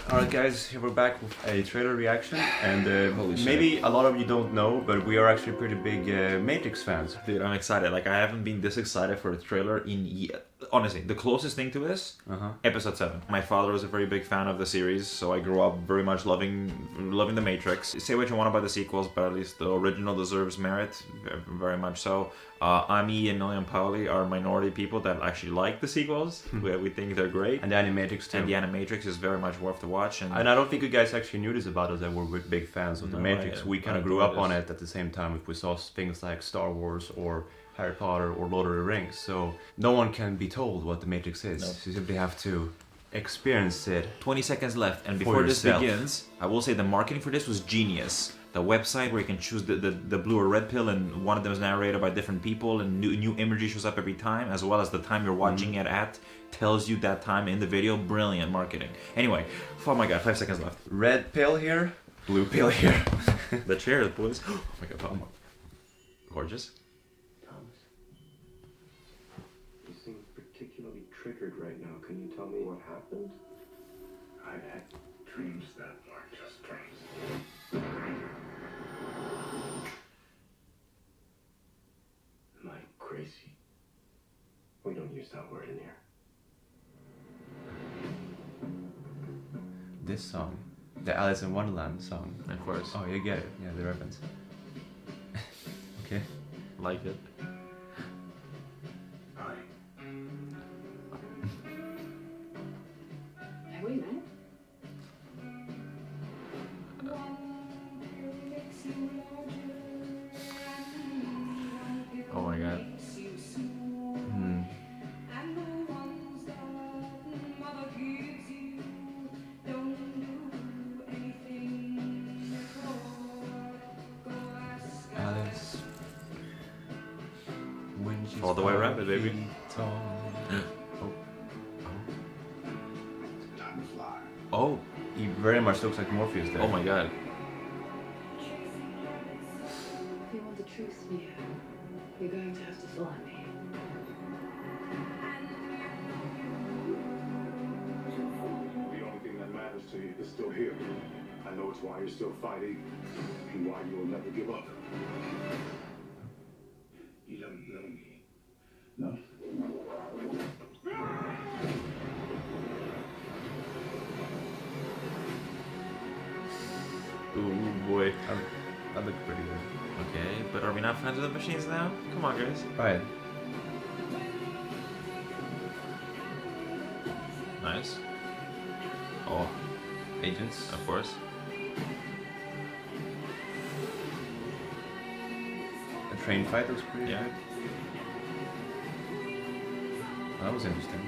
Alright guys, here we're back with a trailer reaction, and maybe a lot of you don't know, but we are actually pretty big Matrix fans. Dude, I'm excited. Like, I haven't been this excited for a trailer in years. Honestly, the closest thing to this, episode 7. My father was a very big fan of the series, so I grew up very much loving the Matrix. Say what you want about the sequels, but at least the original deserves merit, very much so. Ami and Nolan Pauli are minority people that actually like the sequels. We think they're great. And the Animatrix too. And the Animatrix is very much worth the watch. And I don't think you guys actually knew this about us, that we're big fans of the Matrix. We kind of grew up on it at the same time if we saw things like Star Wars or Harry Potter or Lord of the Rings. So no one can be told what the Matrix is. No. You simply have to experience it. 20 seconds left, and before this begins, I will say the marketing for this was genius. The website where you can choose the blue or red pill, and one of them is narrated by different people, and new imagery shows up every time, as well as the time you're watching it at tells you that time in the video. Brilliant marketing. Anyway, oh my god, 5 seconds left. Red pill here, blue pill here. The chairs, boys. Oh my god, oh. Gorgeous. Thomas, you seem particularly triggered right now. Can you tell me what happened? I've had dreams that aren't just dreams. Am I crazy? We don't use that word in here. This song, the Alice in Wonderland song. Of course. Oh, you get it. Yeah, the reference. Okay. Like it. Hi. Have we met? Oh my god. Alice. When she's All the way around it, baby. Oh. Time to fly. Oh. He very much looks like Morpheus there. Oh my god. If you want the truth, Neo, you're going to have to fly me. The only thing that matters to you is still here. I know it's why you're still fighting and why you'll never give up. You don't know me. No? Ooh boy. That looked pretty good. Okay, but are we not fans of the machines now? Come on, guys. Right. Nice. Oh, Agents. of course. The train fight looks pretty Yeah. good. Oh, that was interesting.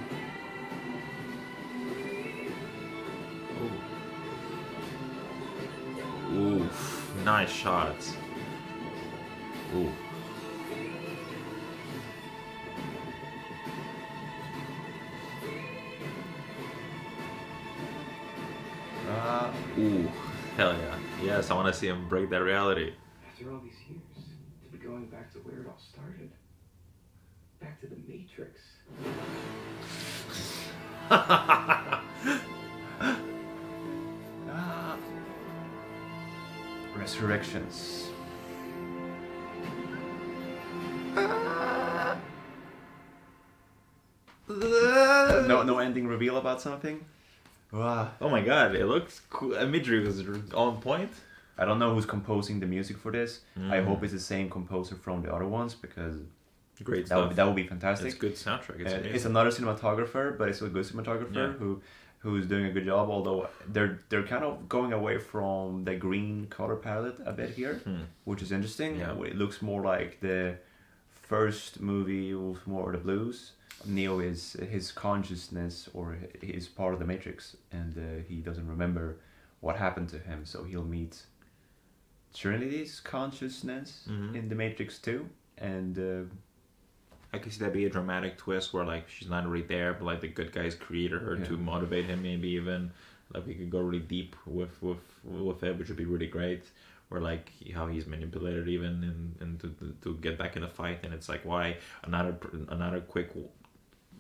Ooh, nice shots. Ooh. Ooh, hell yeah. Yes, I want to see him break that reality. After all these years, to be going back to where it all started. Back to the Matrix. Resurrections. No ending reveal about something? Wow. Oh my god, it looks cool. Imagery was on point. I don't know who's composing the music for this. I hope it's the same composer from the other ones, because Great that stuff. would be fantastic. It's good soundtrack. It's another cinematographer, but it's a good cinematographer who's doing a good job. Although they're kind of going away from the green color palette a bit here, which is interesting. Yeah. It looks more like the first movie with more of the blues. Neo is his consciousness, or he's part of the Matrix, and he doesn't remember what happened to him. So he'll meet Trinity's consciousness in the Matrix too, and. I could see that be a dramatic twist where like she's not really there, but like the good guys created her to motivate him. Maybe even like we could go really deep with it, which would be really great. Where like how he's manipulated even and to get back in the fight, and it's like why another quick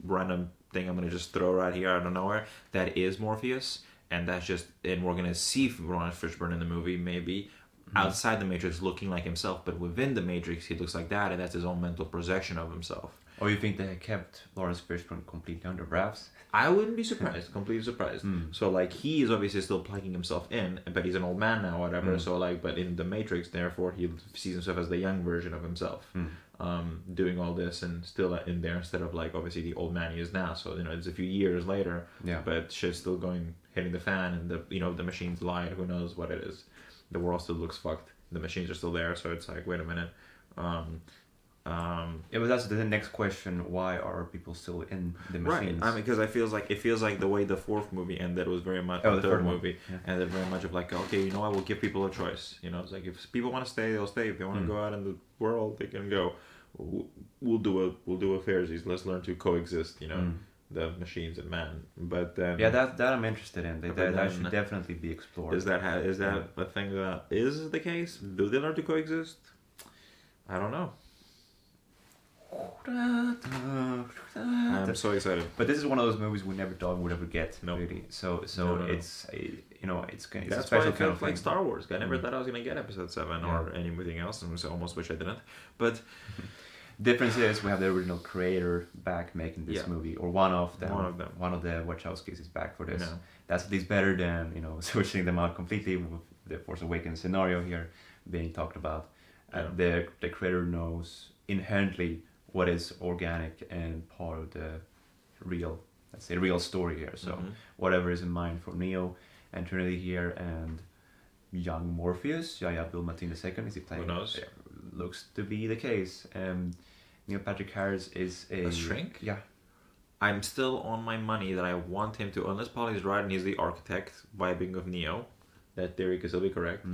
random thing I'm gonna just throw right here out of nowhere that is Morpheus and that's just, and we're gonna see Lawrence Fishburne in the movie maybe outside the Matrix looking like himself, but within the Matrix he looks like that, and that's his own mental projection of himself. Or you think they kept Lawrence Fishburne completely under wraps? I wouldn't be surprised, completely surprised. So like he is obviously still plugging himself in, but he's an old man now, whatever. So like, but in the Matrix, therefore he sees himself as the young version of himself, doing all this and still in there instead of like obviously the old man he is now. So it's a few years later, but shit's still hitting the fan, and the machines lied. Who knows what it is? The world still looks fucked. The machines are still there, so it's like, wait a minute. But that's the next question. Why are people still in the machines? Right. Because it feels like the way the fourth movie ended was very much the third movie ended very much of like, okay, you know what, we'll give people a choice. It's like if people want to stay, they'll stay. If they want to go out in the world, they can go. We'll do a fairsies. Let's learn to coexist. The machines and man. But then that I'm interested in. That should definitely be explored. Is that a thing that is the case? Do they learn to coexist? I don't know. I'm so excited. But this is one of those movies we never thought we would ever get. Nope. Really. So No. it's it's That's a special why I kind felt of like thing. Star Wars. I never thought I was gonna get Episode 7 or anything else, and I almost wish I didn't. But difference is we have the original creator back making this movie, or one of them. One of the Wachowskis is back for this. Yeah. That's at least better than switching them out completely with the Force Awakens scenario here being talked about. The creator knows inherently what is organic and part of the real story here. So whatever is in mind for Neo and Trinity here, and young Morpheus, Bill Martin II, is he playing? Who knows? Looks to be the case. Neil Patrick Harris is a shrink. Yeah. I'm still on my money that I want him to, unless Polly's right and he's the architect vibing of Neo. That theory could still be correct.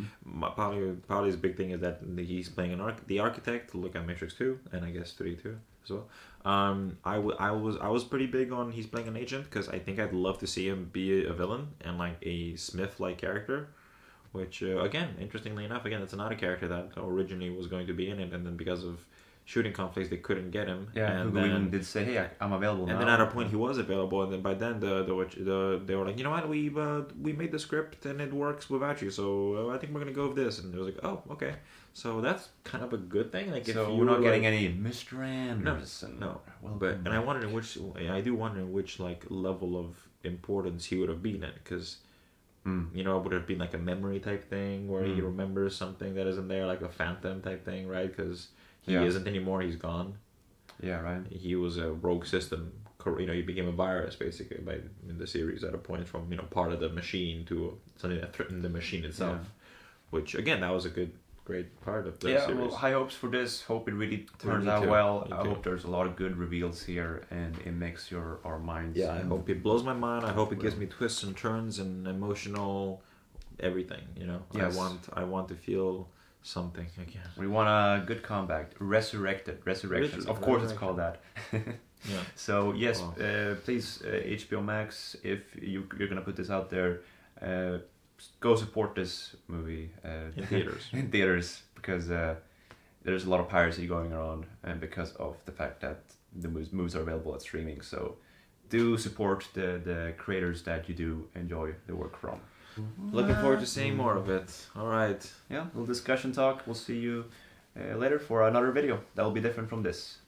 Polly's big thing is that he's playing the architect. Look at Matrix 2 and I guess 3 too as well. I was pretty big on he's playing an agent, because I think I'd love to see him be a villain and like a Smith-like character. Which again, interestingly enough, it's another character that originally was going to be in it, and then because of shooting conflicts they couldn't get him. And who even did say, hey, I'm available now. And then at a point he was available, and then by then they were like, you know what, we made the script and it works without you, so I think we're gonna go with this. And it was like, oh, okay, so that's kind of a good thing. Like, if so we're not getting any Mr. Anderson. No. But and I wonder in which like level of importance he would have been in, because would it have been like a memory type thing where he remembers something that isn't there, like a phantom type thing, right? Because he isn't anymore. He's gone. Yeah, right. He was a rogue system. He became a virus basically in the series at a point, from part of the machine to something that threatened the machine itself. Yeah. Which again, that was a great part of the series. Yeah, well, high hopes for this. Hope it really turns out well. I hope there's a lot of good reveals here, and it makes our minds. Yeah, I hope it blows my mind. I hope it gives me twists and turns and emotional everything. Yes. I want to feel something again. We want a good comeback. Resurrection. Of course, it's called that. Yeah. So yes, please HBO Max, if you're gonna put this out there, go support this movie in theaters. In theaters, because there's a lot of piracy going around, and because of the fact that the movies are available at streaming. So do support the creators that you do enjoy the work from. Looking forward to seeing more of it. All right. Yeah, little discussion talk. We'll see you later for another video that will be different from this.